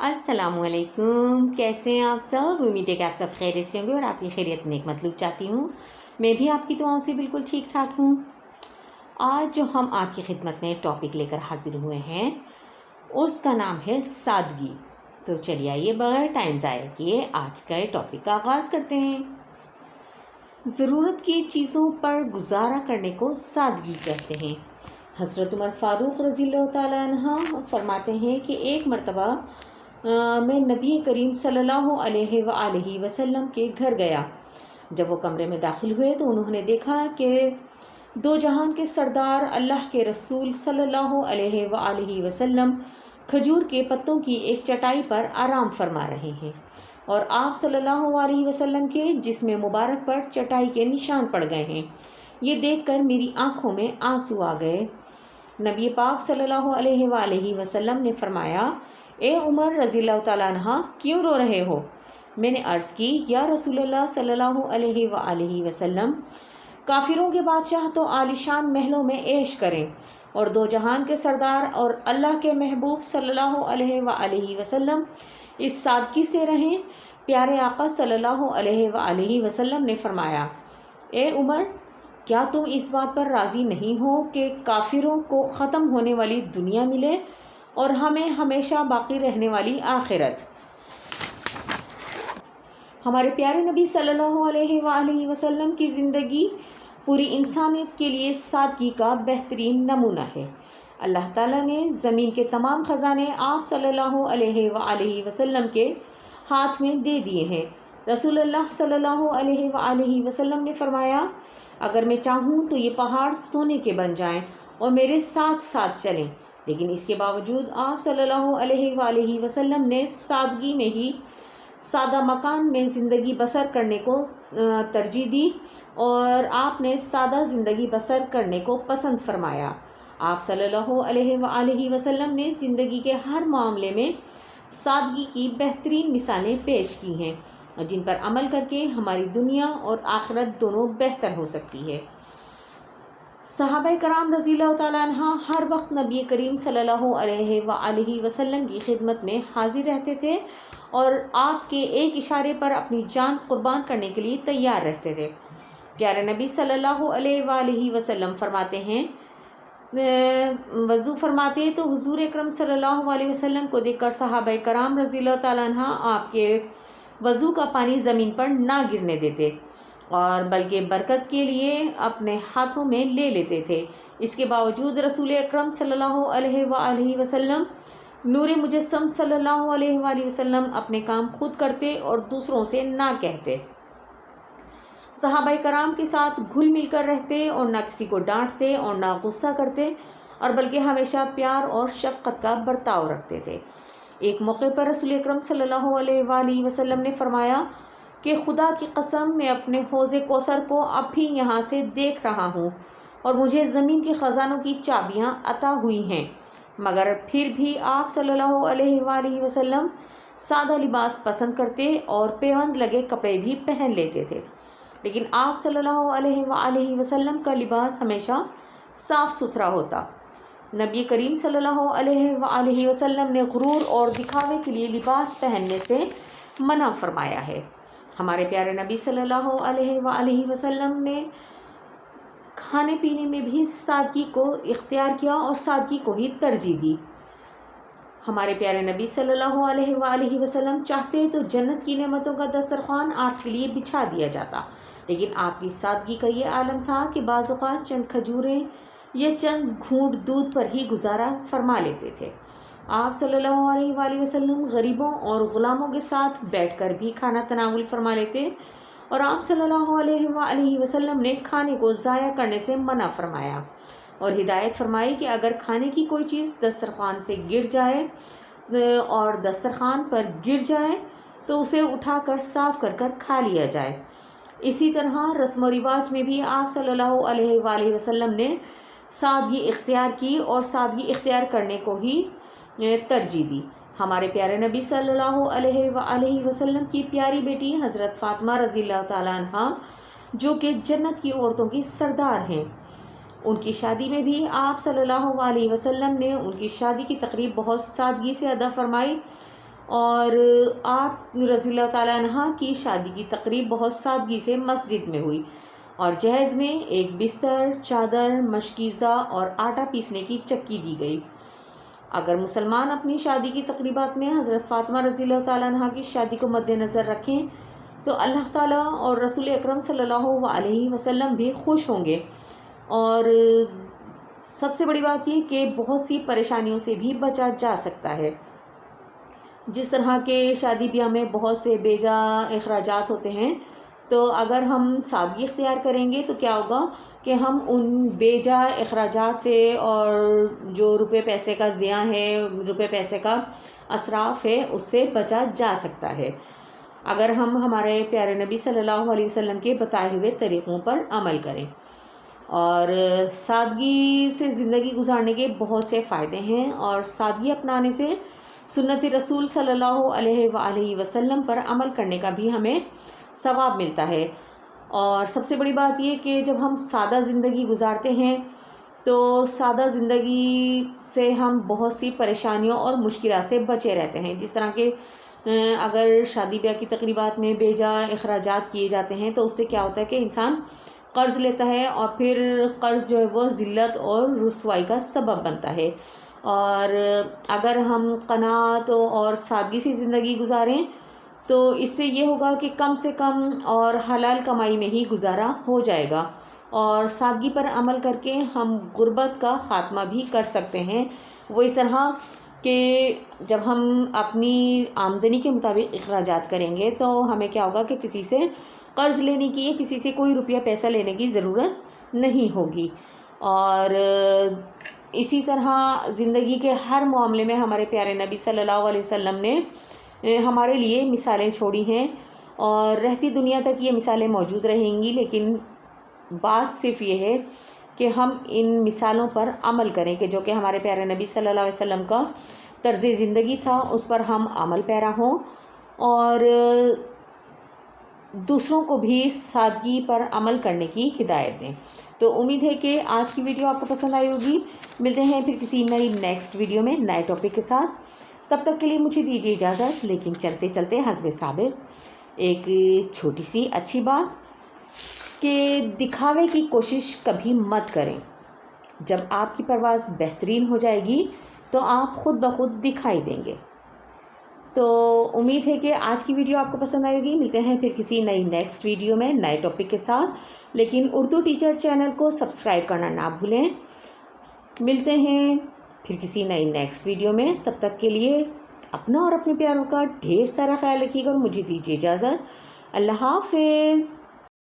السلام علیکم، کیسے ہیں آپ سب؟ امید ہے کہ آپ سب خیریت سے ہوں گے اور آپ کی خیریت نیک مطلوب چاہتی ہوں۔ میں بھی آپ کی دعاؤں سے بالکل ٹھیک ٹھاک ہوں۔ آج جو ہم آپ کی خدمت میں ٹاپک لے کر حاضر ہوئے ہیں اس کا نام ہے سادگی۔ تو چلیے آئیے بغیر ٹائم ضائع کیے آج کا ٹاپک کا آغاز کرتے ہیں۔ ضرورت کی چیزوں پر گزارا کرنے کو سادگی کہتے ہیں۔ حضرت عمر فاروق رضی اللہ تعالیٰ عنہ فرماتے ہیں کہ ایک مرتبہ میں نبی کریم صلی اللہ علیہ وآلہ وسلم کے گھر گیا۔ جب وہ کمرے میں داخل ہوئے تو انہوں نے دیکھا کہ دو جہان کے سردار اللہ کے رسول صلی اللہ علیہ وآلہ وسلم کھجور کے پتوں کی ایک چٹائی پر آرام فرما رہے ہیں اور آپ صلی اللہ علیہ وسلم کے جسم مبارک پر چٹائی کے نشان پڑ گئے ہیں۔ یہ دیکھ کر میری آنکھوں میں آنسو آ گئے۔ نبی پاک صلی اللہ علیہ وآلہ وسلم نے فرمایا، اے عمر رضی اللہ تعالیٰ عنہ، کیوں رو رہے ہو؟ میں نے عرض کی، یا رسول اللہ صلی اللہ علیہ وآلہ وسلم، کافروں کے بادشاہ تو عالیشان محلوں میں عیش کریں اور دو جہان کے سردار اور اللہ کے محبوب صلی اللہ علیہ وآلہ وسلم اس سادگی سے رہیں۔ پیارے آقا صلی اللہ علیہ وآلہ وسلم نے فرمایا، اے عمر، کیا تم اس بات پر راضی نہیں ہو کہ کافروں کو ختم ہونے والی دنیا ملے اور ہمیں ہمیشہ باقی رہنے والی آخرت؟ ہمارے پیارے نبی صلی اللہ علیہ وآلہ وسلم کی زندگی پوری انسانیت کے لیے سادگی کا بہترین نمونہ ہے۔ اللہ تعالیٰ نے زمین کے تمام خزانے آپ صلی اللہ علیہ وآلہ وسلم کے ہاتھ میں دے دیے ہیں۔ رسول اللہ صلی اللہ علیہ وآلہ وسلم نے فرمایا، اگر میں چاہوں تو یہ پہاڑ سونے کے بن جائیں اور میرے ساتھ ساتھ چلیں، لیکن اس کے باوجود آپ صلی اللہ علیہ وآلہ وسلم نے سادگی میں ہی سادہ مکان میں زندگی بسر کرنے کو ترجیح دی اور آپ نے سادہ زندگی بسر کرنے کو پسند فرمایا۔ آپ صلی اللہ علیہ وآلہ وسلم نے زندگی کے ہر معاملے میں سادگی کی بہترین مثالیں پیش کی ہیں جن پر عمل کر کے ہماری دنیا اور آخرت دونوں بہتر ہو سکتی ہے۔ صحابہ کرام رضی اللہ تعالیٰ عنہ ہر وقت نبی کریم صلی اللہ علیہ وآلہ وسلم کی خدمت میں حاضر رہتے تھے اور آپ کے ایک اشارے پر اپنی جان قربان کرنے کے لیے تیار رہتے تھے۔ پیارے نبی صلی اللہ علیہ وآلہ وسلم فرماتے ہیں، وضو فرماتے تو حضور اکرم صلی اللہ علیہ وسلم کو دیکھ کر صحابہ کرام رضی اللہ تعالیٰ عنہ آپ کے وضو کا پانی زمین پر نہ گرنے دیتے اور بلکہ برکت کے لیے اپنے ہاتھوں میں لے لیتے تھے۔ اس کے باوجود رسول اکرم صلی اللہ علیہ وآلہ وسلم نور مجسم صلی اللہ علیہ وآلہ وسلم اپنے کام خود کرتے اور دوسروں سے نہ کہتے۔ صحابہ کرام کے ساتھ گھل مل کر رہتے اور نہ کسی کو ڈانٹتے اور نہ غصہ کرتے اور بلکہ ہمیشہ پیار اور شفقت کا برتاؤ رکھتے تھے۔ ایک موقع پر رسول اکرم صلی اللہ علیہ وآلہ وسلم نے فرمایا کہ خدا کی قسم، میں اپنے حوض کوثر کو اب بھی یہاں سے دیکھ رہا ہوں اور مجھے زمین کے خزانوں کی چابیاں عطا ہوئی ہیں، مگر پھر بھی آپ صلی اللہ علیہ وآلہ وسلم سادہ لباس پسند کرتے اور پیوند لگے کپڑے بھی پہن لیتے تھے، لیکن آپ صلی اللہ علیہ وآلہ وسلم کا لباس ہمیشہ صاف ستھرا ہوتا۔ نبی کریم صلی اللہ علیہ وآلہ وسلم نے غرور اور دکھاوے کے لیے لباس پہننے سے منع فرمایا ہے۔ ہمارے پیارے نبی صلی اللہ علیہ وآلہ وسلم نے کھانے پینے میں بھی سادگی کو اختیار کیا اور سادگی کو ہی ترجیح دی۔ ہمارے پیارے نبی صلی اللہ علیہ وآلہ وسلم چاہتے تو جنت کی نعمتوں کا دسترخوان آپ کے لیے بچھا دیا جاتا، لیکن آپ کی سادگی کا یہ عالم تھا کہ بعض اوقات چند کھجوریں یا چند گھونٹ دودھ پر ہی گزارا فرما لیتے تھے۔ آپ صلی اللہ علیہ وآلہ وسلم غریبوں اور غلاموں کے ساتھ بیٹھ کر بھی کھانا تناول فرما لیتے اور آپ صلی اللہ علیہ وآلہ وسلم نے کھانے کو ضائع کرنے سے منع فرمایا اور ہدایت فرمائی کہ اگر کھانے کی کوئی چیز دسترخوان سے گر جائے اور دسترخوان پر گر جائے تو اسے اٹھا کر صاف کر کر کھا لیا جائے۔ اسی طرح رسم و رواج میں بھی آپ صلی اللہ علیہ وآلہ وسلم نے سادگی اختیار کی اور سادگی اختیار کرنے کو ہی ترجیح دی۔ ہمارے پیارے نبی صلی اللہ علیہ وآلہ وسلم کی پیاری بیٹی حضرت فاطمہ رضی اللہ تعالیٰ عنہ، جو کہ جنت کی عورتوں کی سردار ہیں، ان کی شادی میں بھی آپ صلی اللہ علیہ وسلم نے ان کی شادی کی تقریب بہت سادگی سے ادا فرمائی اور آپ رضی اللہ تعالیٰ عنہ کی شادی کی تقریب بہت سادگی سے مسجد میں ہوئی، اور جہیز میں ایک بستر، چادر، مشکیزہ اور آٹا پیسنے کی چکی دی گئی۔ اگر مسلمان اپنی شادی کی تقریبات میں حضرت فاطمہ رضی اللہ تعالیٰ عنہ کی شادی کو مد نظر رکھیں تو اللہ تعالیٰ اور رسول اکرم صلی اللہ علیہ وسلم بھی خوش ہوں گے، اور سب سے بڑی بات یہ کہ بہت سی پریشانیوں سے بھی بچا جا سکتا ہے۔ جس طرح کے شادی بیاہ میں بہت سے بے جا اخراجات ہوتے ہیں، تو اگر ہم سادگی اختیار کریں گے تو کیا ہوگا کہ ہم ان بے جا اخراجات سے اور جو روپے پیسے کا ضیاع ہے، روپے پیسے کا اسراف ہے، اس سے بچا جا سکتا ہے اگر ہم ہمارے پیارے نبی صلی اللہ علیہ وسلم کے بتائے ہوئے طریقوں پر عمل کریں۔ اور سادگی سے زندگی گزارنے کے بہت سے فائدے ہیں، اور سادگی اپنانے سے سنت رسول صلی اللہ علیہ وآلہ وسلم پر عمل کرنے کا بھی ہمیں ثواب ملتا ہے۔ اور سب سے بڑی بات یہ کہ جب ہم سادہ زندگی گزارتے ہیں تو سادہ زندگی سے ہم بہت سی پریشانیوں اور مشکلات سے بچے رہتے ہیں۔ جس طرح کہ اگر شادی بیاہ کی تقریبات میں بے جا اخراجات کیے جاتے ہیں تو اس سے کیا ہوتا ہے کہ انسان قرض لیتا ہے، اور پھر قرض جو ہے وہ ذلت اور رسوائی کا سبب بنتا ہے۔ اور اگر ہم قناعت اور سادگی سے زندگی گزاریں تو اس سے یہ ہوگا کہ کم سے کم اور حلال کمائی میں ہی گزارا ہو جائے گا، اور سادگی پر عمل کر کے ہم غربت کا خاتمہ بھی کر سکتے ہیں۔ وہ اس طرح کہ جب ہم اپنی آمدنی کے مطابق اخراجات کریں گے تو ہمیں کیا ہوگا کہ کسی سے قرض لینے کی، کسی سے کوئی روپیہ پیسہ لینے کی ضرورت نہیں ہوگی۔ اور اسی طرح زندگی کے ہر معاملے میں ہمارے پیارے نبی صلی اللہ علیہ وسلم نے ہمارے لیے مثالیں چھوڑی ہیں، اور رہتی دنیا تک یہ مثالیں موجود رہیں گی، لیکن بات صرف یہ ہے کہ ہم ان مثالوں پر عمل کریں کہ جو کہ ہمارے پیارے نبی صلی اللہ علیہ وسلم کا طرز زندگی تھا، اس پر ہم عمل پیرا ہوں، اور دوسروں کو بھی سادگی پر عمل کرنے کی ہدایت دیں۔ تو امید ہے کہ آج کی ویڈیو آپ کو پسند آئی ہوگی۔ ملتے ہیں پھر کسی نئی نیکسٹ ویڈیو میں نئے ٹاپک کے ساتھ۔ تب تک کے لیے مجھے دیجیے اجازت، لیکن چلتے چلتے حسب ثابت ایک چھوٹی سی اچھی بات کہ دکھاوے کی کوشش کبھی مت کریں۔ جب آپ کی پرواز بہترین ہو جائے گی تو آپ خود بخود دکھائی دیں گے۔ تو امید ہے کہ آج کی ویڈیو آپ کو پسند آئے گی۔ ملتے ہیں پھر کسی نئی نیکسٹ ویڈیو میں نئے ٹاپک کے ساتھ، لیکن اردو ٹیچر چینل کو سبسکرائب کرنا نہ بھولیں۔ ملتے ہیں پھر کسی نئی نیکسٹ ویڈیو میں، تب تک کے لیے اپنا اور اپنے پیاروں کا ڈھیر سارا خیال رکھیے گا، اور مجھے دیجیے اجازت۔ اللہ حافظ۔